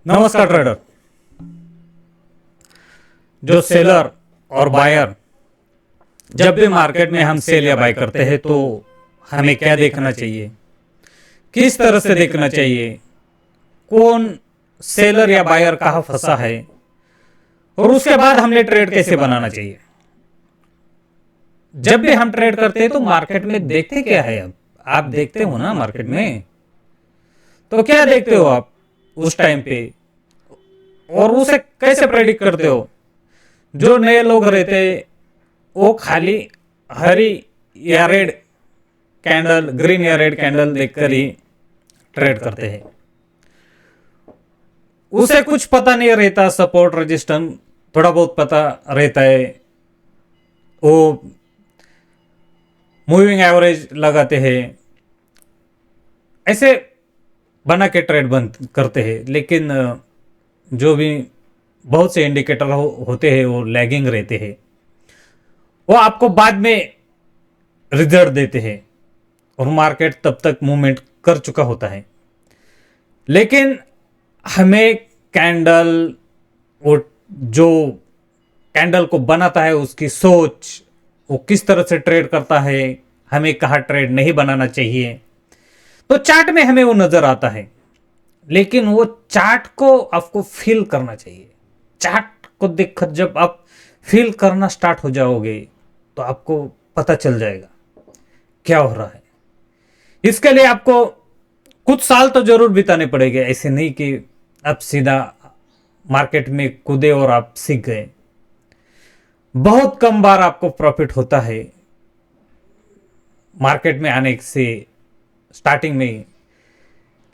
नमस्कार ट्रेडर। जो सेलर और बायर जब भी मार्केट में हम सेल या बाय करते हैं तो हमें क्या देखना चाहिए, किस तरह से देखना चाहिए, कौन सेलर या बायर कहाँ फंसा है और उसके बाद हमने ट्रेड कैसे बनाना चाहिए। जब भी हम ट्रेड करते हैं तो मार्केट में देखते क्या है। अब आप देखते हो ना मार्केट में, तो क्या देखते हो आप उस टाइम पे और उसे कैसे प्रेडिक्ट करते हो। जो नए लोग रहते वो खाली हरी या रेड कैंडल, ग्रीन या रेड कैंडल देखकर ही ट्रेड करते हैं। उसे कुछ पता नहीं रहता, सपोर्ट रेजिस्टेंस थोड़ा बहुत पता रहता है। वो मूविंग एवरेज लगाते हैं, ऐसे बना के ट्रेड बंद करते हैं। लेकिन जो भी बहुत से इंडिकेटर होते हैं वो लैगिंग रहते हैं, वो आपको बाद में रिजल्ट देते हैं और मार्केट तब तक मूवमेंट कर चुका होता है। लेकिन हमें कैंडल, वो जो कैंडल को बनाता है उसकी सोच, वो किस तरह से ट्रेड करता है, हमें कहाँ ट्रेड नहीं बनाना चाहिए, तो चार्ट में हमें वो नजर आता है। लेकिन वो चार्ट को आपको फील करना चाहिए। चार्ट को देखकर जब आप फील करना स्टार्ट हो जाओगे तो आपको पता चल जाएगा क्या हो रहा है। इसके लिए आपको कुछ साल तो जरूर बिताने पड़ेंगे। ऐसे नहीं कि आप सीधा मार्केट में कूदे और आप सीख गए। बहुत कम बार आपको प्रॉफिट होता है मार्केट में आने से स्टार्टिंग में ही।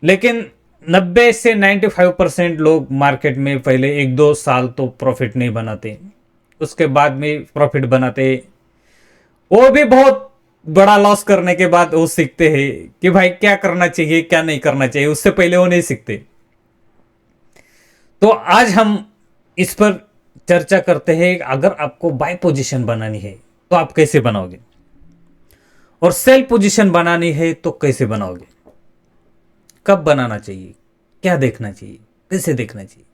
लेकिन 90 से 95% लोग मार्केट में पहले 1-2 साल तो प्रॉफिट नहीं बनाते, उसके बाद में प्रॉफिट बनाते। वो भी बहुत बड़ा लॉस करने के बाद वो सीखते हैं कि भाई क्या करना चाहिए क्या नहीं करना चाहिए, उससे पहले वो नहीं सीखते। तो आज हम इस पर चर्चा करते हैं। अगर आपको बाय पोजीशन बनानी है तो आप कैसे बनाओगे, और सेल पोजीशन बनानी है तो कैसे बनाओगे, कब बनाना चाहिए, क्या देखना चाहिए, कैसे देखना चाहिए।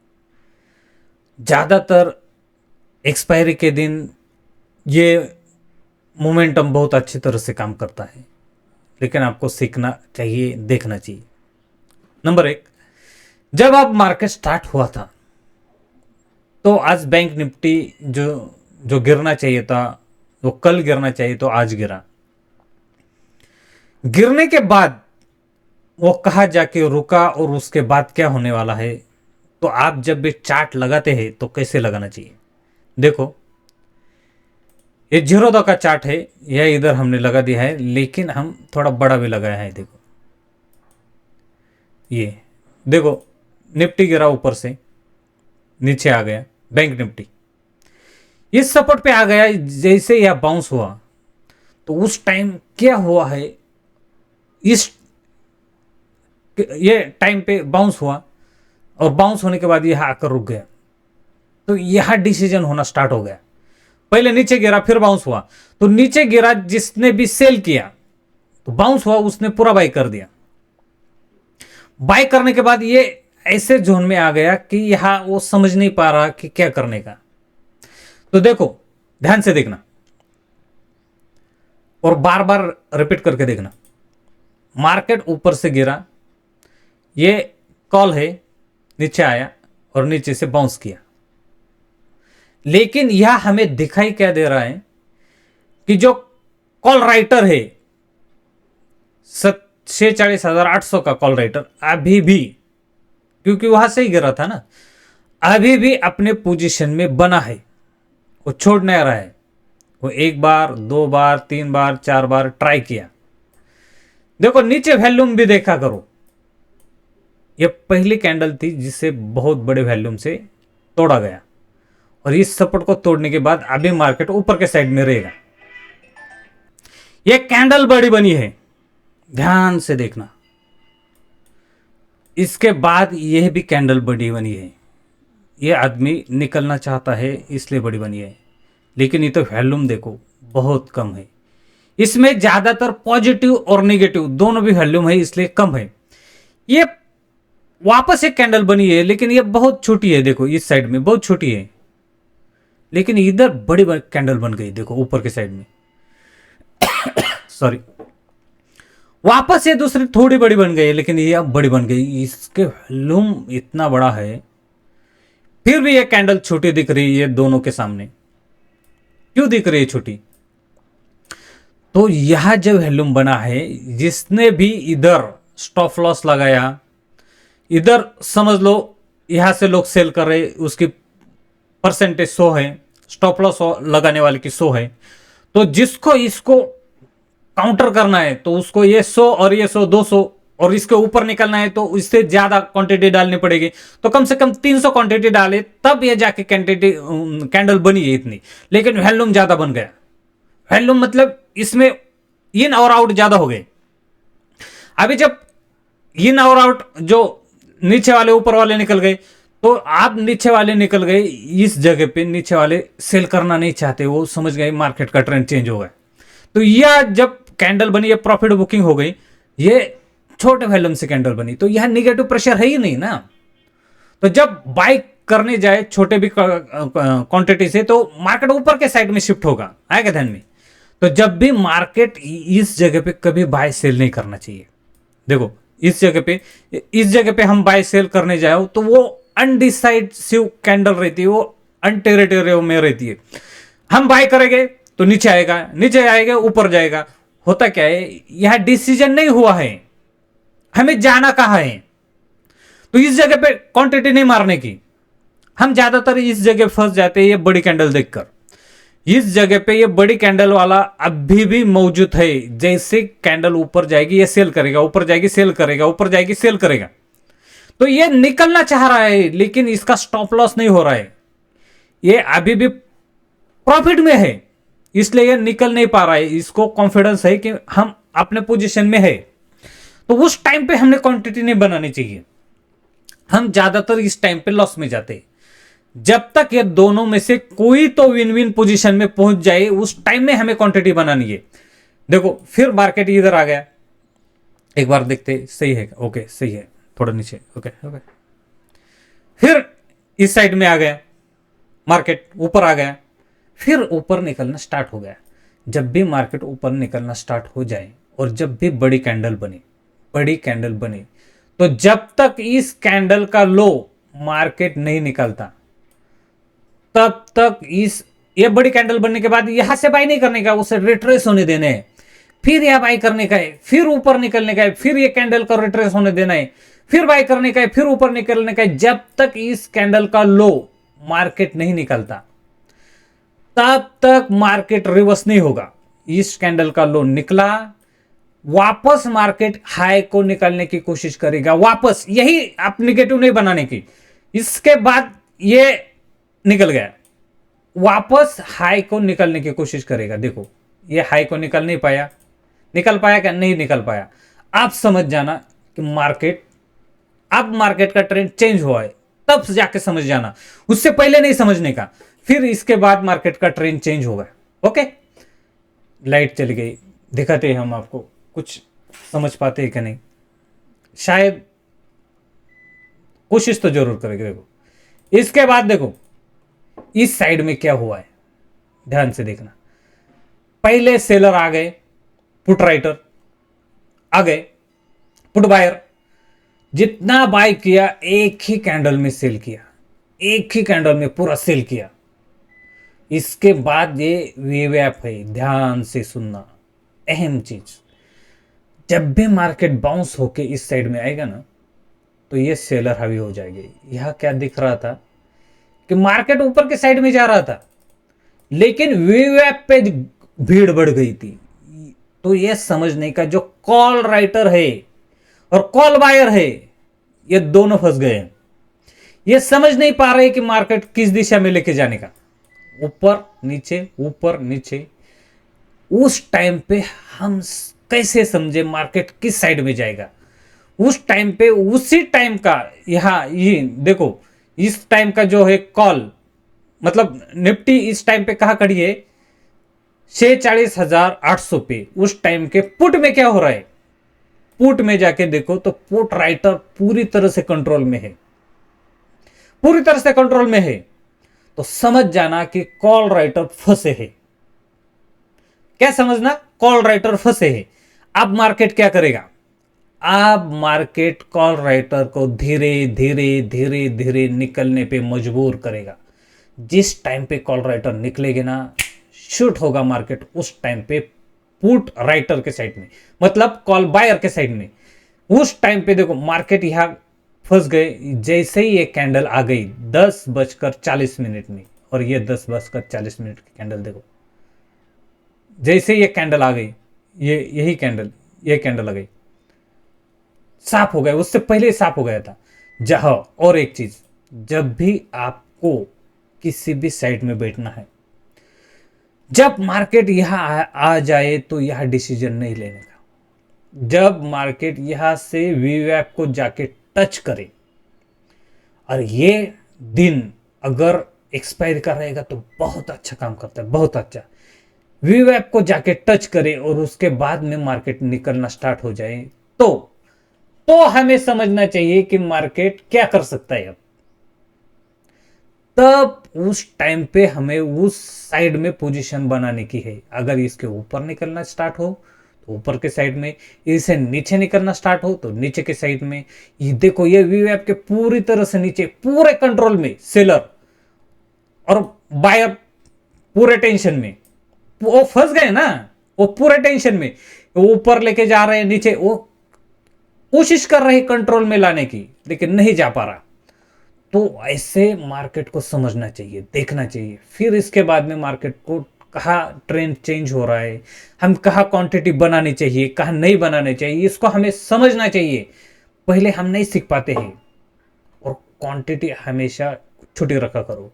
ज्यादातर एक्सपायरी के दिन ये मोमेंटम बहुत अच्छी तरह से काम करता है, लेकिन आपको सीखना चाहिए, देखना चाहिए। नंबर 1, जब आप मार्केट स्टार्ट हुआ था तो आज बैंक निफ्टी जो जो गिरना चाहिए था, वो कल गिरना चाहिए तो आज गिरा। गिरने के बाद वो कहाँ जाके रुका और उसके बाद क्या होने वाला है। तो आप जब भी चार्ट लगाते हैं तो कैसे लगाना चाहिए। देखो, ये जीरोधा का चार्ट है, यह इधर हमने लगा दिया है, लेकिन हम थोड़ा बड़ा भी लगाया है। देखो, ये देखो, निफ्टी गिरा ऊपर से नीचे आ गया, बैंक निफ्टी इस सपोर्ट पे आ गया। जैसे यह बाउंस हुआ तो उस टाइम क्या हुआ है, इस ये टाइम पे बाउंस हुआ और बाउंस होने के बाद यह आकर रुक गया। तो यह डिसीजन होना स्टार्ट हो गया। पहले नीचे गिरा, फिर बाउंस हुआ, तो नीचे गिरा, जिसने भी सेल किया तो बाउंस हुआ, उसने पूरा बाई कर दिया। बाई करने के बाद ये ऐसे जोन में आ गया कि यहां वो समझ नहीं पा रहा कि क्या करने का। तो देखो, ध्यान से देखना और बार बार रिपीट करके देखना। मार्केट ऊपर से गिरा, ये कॉल है, नीचे आया और नीचे से बाउंस किया। लेकिन यह हमें दिखाई क्या दे रहा है कि जो कॉल राइटर है 46,800 का कॉल राइटर अभी भी, क्योंकि वहां से ही गिरा था ना, अभी भी अपने पोजीशन में बना है, वो छोड़ नहीं रहा है। वो 1 बार 2 बार 3 बार 4 बार ट्राई किया। देखो, नीचे वॉल्यूम भी देखा करो। ये पहली कैंडल थी जिसे बहुत बड़े वॉल्यूम से तोड़ा गया, और इस सपोर्ट को तोड़ने के बाद अभी मार्केट ऊपर के साइड में रहेगा। ये कैंडल बड़ी बनी है, ध्यान से देखना। इसके बाद यह भी कैंडल बड़ी बनी है। ये आदमी निकलना चाहता है इसलिए बड़ी बनी है, लेकिन ये तो वॉल्यूम देखो बहुत कम है। इसमें ज्यादातर पॉजिटिव और नेगेटिव दोनों भी वॉल्यूम है, इसलिए कम है। ये वापस एक कैंडल बनी है, लेकिन ये बहुत छोटी है, देखो इस साइड में बहुत छोटी है, लेकिन इधर बड़ी कैंडल बन गई, देखो ऊपर के साइड में, सॉरी, वापस ये दूसरी थोड़ी बड़ी बन गई, लेकिन ये अब बड़ी बन गई, इसके वॉल्यूम इतना बड़ा है, फिर भी ये कैंडल छोटी दिख रही है दोनों के सामने। क्यों दिख रही है छोटी? तो यह जो वॉल्यूम बना है, जिसने भी इधर स्टॉप लॉस लगाया, इधर समझ लो यहां से लोग सेल कर रहे, उसकी परसेंटेज 100 है, स्टॉप लॉस लगाने वाले की 100 है, तो जिसको इसको काउंटर करना है तो उसको ये 100 और ये 100 200 और इसके ऊपर निकलना है तो इससे ज्यादा क्वांटिटी डालनी पड़ेगी, तो कम से कम 300 क्वांटिटी डाले तब ये जाके क्वांटिटी कैंडल बनी है इतनी, लेकिन वॉल्यूम ज्यादा बन गया। वॉल्यूम मतलब इसमें इन और आउट ज्यादा हो गए। अभी जब इन और आउट जो नीचे वाले ऊपर वाले निकल गए, तो आप नीचे वाले निकल गए, इस जगह पे नीचे वाले सेल करना नहीं चाहते, वो समझ गए मार्केट का ट्रेंड चेंज हो गया, तो यह जब कैंडल बनी, ये प्रॉफिट बुकिंग हो गई, ये छोटे वॉल्यूम से कैंडल बनी, तो यह निगेटिव प्रेशर है ही नहीं ना। तो जब बाय करने जाए छोटे भी क्वांटिटी से, तो मार्केट ऊपर के साइड में शिफ्ट होगा, आएगा ध्यान में। तो जब भी मार्केट इस जगह पे कभी बाय सेल नहीं करना चाहिए। देखो इस जगह पे हम बाय सेल करने जाओ तो वो अनडिसाइडिव कैंडल रहती है, वो अनटेरिटोरियल में रहती है। हम बाय करेंगे तो नीचे आएगा ऊपर जाएगा, होता क्या है, यह डिसीजन नहीं हुआ है, हमें जाना कहां है। तो इस जगह पे क्वांटिटी नहीं मारने की, हम ज्यादातर इस जगह फंस जाते हैं, ये बड़ी कैंडल देखकर। इस जगह पे ये बड़ी कैंडल वाला अभी भी मौजूद है, जैसे कैंडल ऊपर जाएगी ये सेल करेगा, ऊपर जाएगी सेल करेगा, ऊपर जाएगी सेल करेगा, तो ये निकलना चाह रहा है, लेकिन इसका स्टॉप लॉस नहीं हो रहा है, ये अभी भी प्रॉफिट में है, इसलिए ये निकल नहीं पा रहा है। इसको कॉन्फिडेंस है कि हम अपने पोजीशन में है, तो उस टाइम पे हमने क्वांटिटी नहीं बनानी चाहिए। हम ज्यादातर इस टाइम पे लॉस में जाते हैं। जब तक ये दोनों में से कोई तो विन विन पोजीशन में पहुंच जाए, उस टाइम में हमें क्वांटिटी बनानी है। देखो फिर मार्केट इधर आ गया, एक बार देखते, सही है, ओके सही है, थोड़ा नीचे, ओके ओके, फिर इस साइड में आ गया, मार्केट ऊपर आ गया, फिर ऊपर निकलना स्टार्ट हो गया। जब भी मार्केट ऊपर निकलना स्टार्ट हो जाए और जब भी बड़ी कैंडल बने, तो जब तक इस कैंडल का लो मार्केट नहीं निकलता, तब तक ये बड़ी कैंडल बनने के बाद यहां से बाय नहीं करने का, उसे रिट्रेस होने देने हैं, फिर यह बाय करने का है, फिर ऊपर निकलने का है, फिर ये कैंडल का रिट्रेस होने देना है, फिर बाय करने का है, फिर ऊपर निकलने का है। जब तक इस कैंडल का लो मार्केट नहीं निकलता, तब तक मार्केट रिवर्स नहीं होगा। इस कैंडल का लो निकला, वापस मार्केट हाई को निकलने की कोशिश करेगा, वापस, यही आप निगेटिव नहीं बनाने की। इसके बाद ये निकल गया, वापस हाई को निकलने की कोशिश करेगा। देखो ये हाई को निकल पाया क्या? नहीं निकल पाया। आप समझ जाना कि मार्केट का ट्रेंड चेंज हुआ है, तब जाके समझ जाना, उससे पहले नहीं समझने का। फिर इसके बाद मार्केट का ट्रेंड चेंज होगा। ओके, लाइट चली गई, दिखाते हैं हम आपको, कुछ समझ पाते हैं कि नहीं, शायद कोशिश तो जरूर करेंगे। देखो इसके बाद देखो इस साइड में क्या हुआ है, ध्यान से देखना। पहले सेलर आ गए, पुट राइटर आ गए, पुट बायर, जितना बाय किया एक ही कैंडल में सेल किया, एक ही कैंडल में पूरा सेल किया। इसके बाद ये वीवैप है, ध्यान से सुनना, अहम चीज। जब भी मार्केट बाउंस होके इस साइड में आएगा ना, तो ये सेलर हावी हो जाएगी। यह क्या दिख रहा था कि मार्केट ऊपर के साइड में जा रहा था, लेकिन वीवैप पे भीड़ बढ़ गई थी। तो ये समझने का, जो कॉल राइटर है और कॉल बायर है, ये दोनों फंस गए हैं। ये समझ नहीं पा रहे कि मार्केट किस दिशा में लेके जाने का, ऊपर नीचे। उस टाइम पे हम कैसे समझे मार्केट किस साइड में जाएगा? उस टाइम पे, उसी टाइम का, यहां ये देखो, इस टाइम का जो है कॉल, मतलब निफ्टी इस टाइम पे कहां खड़ी है? 46,800 पे। उस टाइम के पुट में क्या हो रहा है? पुट में जाके देखो तो पुट राइटर पूरी तरह से कंट्रोल में है, पूरी तरह से कंट्रोल में है, तो समझ जाना कि कॉल राइटर फंसे है। क्या समझना? कॉल राइटर फंसे है। अब मार्केट क्या करेगा? अब मार्केट कॉल राइटर को धीरे धीरे धीरे धीरे निकलने पे मजबूर करेगा। जिस टाइम पे कॉल राइटर निकलेगे ना, शूट होगा मार्केट उस टाइम पे पुट राइटर के साइड में, मतलब कॉल बायर के साइड में। उस टाइम पे देखो मार्केट यहां फंस गए। जैसे ही ये कैंडल आ गई 10:40 में, और ये 10:40 की कैंडल देखो, जैसे ये कैंडल आ गई, यही कैंडल, ये कैंडल आ गई, साफ हो गया, उससे पहले साफ हो गया था। जहां और एक चीज, जब भी आपको किसी भी साइड में बैठना है, जब मार्केट यहां आ जाए तो यह डिसीजन नहीं लेने का। जब मार्केट यहां से वीवैप को जाके टच करे, और ये दिन अगर एक्सपायर का रहेगा तो बहुत अच्छा काम करता है, बहुत अच्छा। वीवैप को जाके टच करे और उसके बाद में मार्केट निकलना स्टार्ट हो जाए, तो हमें समझना चाहिए कि मार्केट क्या कर सकता है। अब तब उस टाइम पे हमें उस साइड में पोजीशन बनाने की है। अगर इसके ऊपर निकलना स्टार्ट हो तो ऊपर के साइड में, इसे नीचे निकलना स्टार्ट हो तो नीचे के साइड में। ये देखो, ये वीवैप के पूरी तरह से नीचे, पूरे कंट्रोल में सेलर और बायर, पूरे टेंशन में। वो फंस गए ना, वो पूरे टेंशन में, ऊपर लेके जा रहे हैं, नीचे वो कोशिश कर रहे कंट्रोल में लाने की, लेकिन नहीं जा पा रहा। तो ऐसे मार्केट को समझना चाहिए, देखना चाहिए। फिर इसके बाद में मार्केट को कहाँ ट्रेंड चेंज हो रहा है, हम कहाँ क्वांटिटी बनानी चाहिए, कहाँ नहीं बनानी चाहिए, इसको हमें समझना चाहिए। पहले हम नहीं सीख पाते हैं। और क्वांटिटी हमेशा छोटी रखा करो।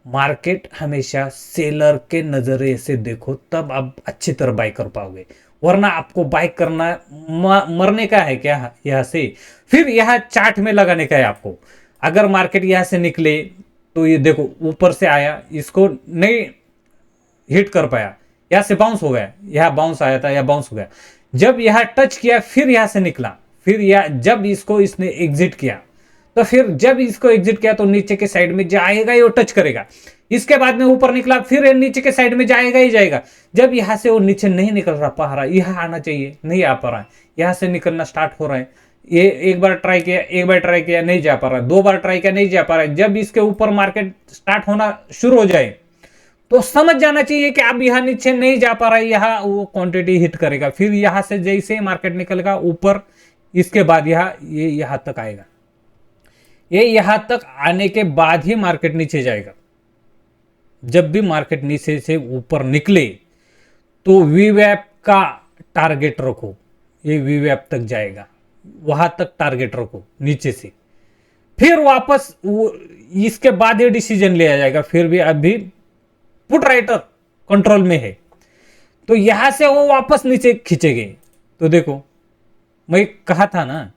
मार्केट हमेशा सेलर के नजरिए से देखो, तब आप अच्छी तरह बाय कर पाओगे। वरना आपको बाय करना मरने का है क्या यहां से, फिर यहां चार्ट में लगाने का है आपको। अगर मार्केट यहां से निकले तो ये देखो ऊपर से आया, इसको नहीं हिट कर पाया, यहां से बाउंस हो गया, यहां बाउंस आया था, यहां बाउंस हो गया। जब यहां टच किया फिर यहां से निकला, फिर यह जब इसको इसने एग्जिट किया, तो फिर जब इसको एग्जिट किया तो नीचे के साइड में जाएगा, ये टच करेगा। इसके बाद में ऊपर निकला, फिर नीचे के साइड में जाएगा ही जाएगा। जब यहां से वो नीचे नहीं निकल रहा पा रहा, यहां आना चाहिए, नहीं आ पा रहा है, यहां से निकलना स्टार्ट हो रहा है। ये एक बार ट्राई किया, एक बार ट्राई किया, नहीं जा पा रहा, दो बार ट्राई किया, नहीं जा पा रहा है। जब इसके ऊपर मार्केट स्टार्ट होना शुरू हो जाए तो समझ जाना चाहिए कि अब यहां नीचे नहीं जा पा रहा है, यहां वो क्वांटिटी हिट करेगा। फिर यहां से जैसे मार्केट निकलेगा ऊपर, इसके बाद ये यहां तक आएगा। ये यहां तक आने के बाद ही मार्केट नीचे जाएगा। जब भी मार्केट नीचे से ऊपर निकले तो वीवैप का टारगेट रखो, ये वीवैप तक जाएगा, वहां तक टारगेट रखो नीचे से। फिर वापस इसके बाद ये डिसीजन लिया जाएगा। फिर भी अभी पुट राइटर कंट्रोल में है, तो यहां से वो वापस नीचे खींचेंगे। तो देखो, मैं कहा था ना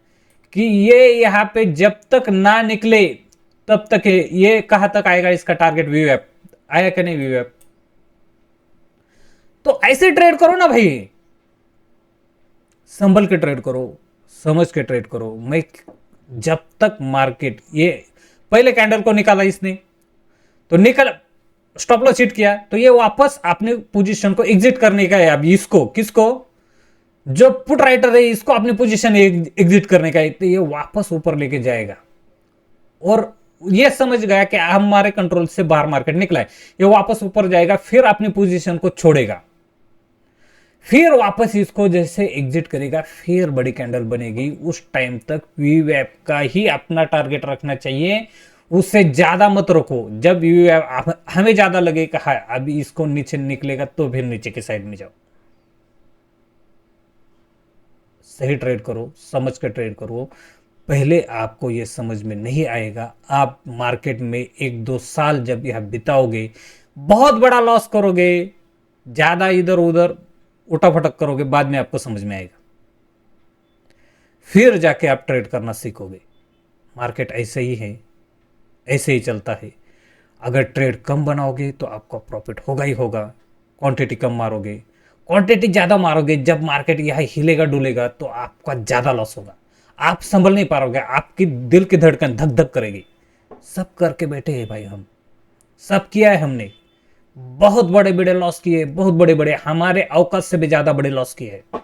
कि ये यहां पे जब तक ना निकले तब तक है। ये कहां तक आएगा इसका टारगेट? वीवैप आया कि नहीं? वीवैप। तो ऐसे ट्रेड करो ना भाई, संभल के ट्रेड करो, समझ के ट्रेड करो। मैं जब तक मार्केट, ये पहले कैंडल को निकाला इसने, तो निकल स्टॉप लॉस हिट किया, तो ये वापस अपने पोजीशन को एग्जिट करने का है। अब इसको, किसको? जो पुट राइटर है, इसको अपनी पोजीशन एग्जिट करने का है। तो ये वापस ऊपर लेके जाएगा, और ये समझ गया कि हमारे कंट्रोल से बाहर मार्केट निकला है, ये वापस ऊपर जाएगा, फिर अपनी पोजीशन को छोड़ेगा, फिर वापस इसको जैसे एग्जिट करेगा, फिर बड़ी कैंडल बनेगी। उस टाइम तक वीवैप का ही अपना टारगेट रखना चाहिए, उससे ज्यादा मत रखो। जब वीवैप हमें ज्यादा लगे कि हाँ अभी इसको नीचे निकलेगा, तो फिर नीचे के साइड में जाओ। सही ट्रेड करो, समझ कर ट्रेड करो। पहले आपको यह समझ में नहीं आएगा, आप मार्केट में 1-2 साल जब यह बिताओगे, बहुत बड़ा लॉस करोगे, ज्यादा इधर उधर उठाफटक करोगे, बाद में आपको समझ में आएगा। फिर जाके आप ट्रेड करना सीखोगे। मार्केट ऐसे ही है, ऐसे ही चलता है। अगर ट्रेड कम बनाओगे तो आपका प्रॉफिट होगा ही होगा, क्वांटिटी कम मारोगे। क्वांटिटी ज़्यादा मारोगे, जब मार्केट यहाँ हिलेगा डुलेगा तो आपका ज़्यादा लॉस होगा, आप संभल नहीं पाओगे, आपकी दिल की धड़कन धक धक करेगी। सब करके बैठे हैं भाई, हम सब किया है हमने, बहुत बड़े बड़े लॉस किए, बहुत बड़े बड़े, हमारे औकात से भी ज़्यादा बड़े लॉस किए हैं,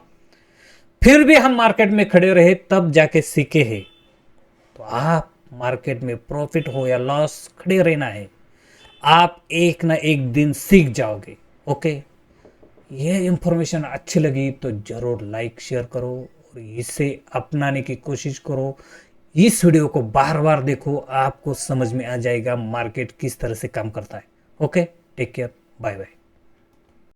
फिर भी हम मार्केट में खड़े रहे, तब जाके सीखे हैं। तो आप मार्केट में प्रॉफिट हो या लॉस, खड़े रहना है, आप एक ना एक दिन सीख जाओगे। ओके, ये इंफॉर्मेशन अच्छी लगी तो जरूर लाइक शेयर करो और इसे अपनाने की कोशिश करो। इस वीडियो को बार बार देखो, आपको समझ में आ जाएगा मार्केट किस तरह से काम करता है। Okay, take care, bye bye.